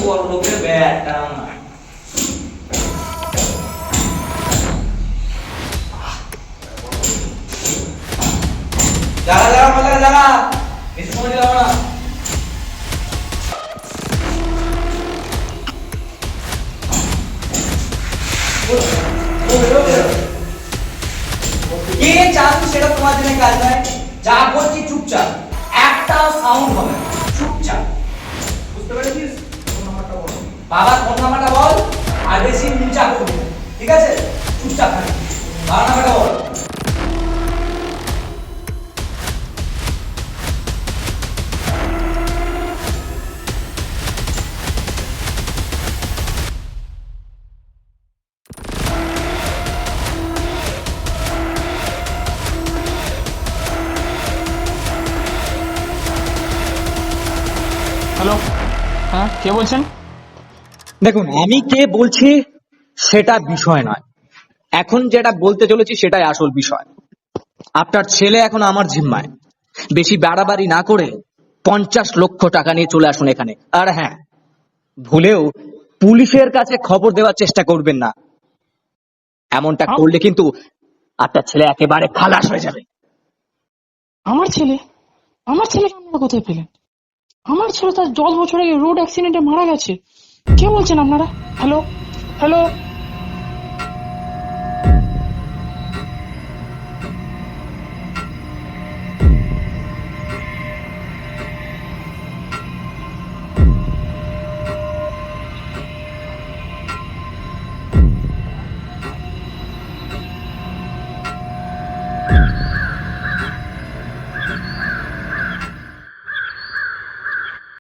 বড় লোকের ব্যাটা যারা যারা বলে যারা বেশি সময় দিলাম না। কে চান সেটা তোমার জন্য কাজ নয়। যা বলছি চুপচাপ, একটা সাউন্ড হবে না, চুপচাপ। বুঝতে পেরেছিস? বাবা ফোন নাম্বারটা বল, আর বেশি নিচা করবি না, ঠিক আছে? চুপচাপ থাকবি। বাবা নাম্বারটা বল। হ্যালো, হ্যাঁ কে বলছেন? দেখুন, আমি কে বলছি সেটা বিষয় নয়, এখন যেটা বলতে চলেছি সেটাই আসল বিষয়। আপনার ছেলে এখন আমার জিম্মায়। বেশি বাড়াবাড়ি না করে 50 লক্ষ টাকা নিয়ে চলে আসুন এখানে। আর হ্যাঁ, ভুলেও পুলিশের কাছে খবর দেওয়ার চেষ্টা করবেন না। এমনটা করলে কিন্তু আপনার ছেলে একেবারে খালাস হয়ে যাবে। আমার ছেলে? আমার ছেলেকে আপনারা কোথায় পেলেন? আমার ছেলে তার 10 বছর আগে রোড অ্যাক্সিডেন্টে মারা গেছে। কে বলছেন আপনারা? Hello hello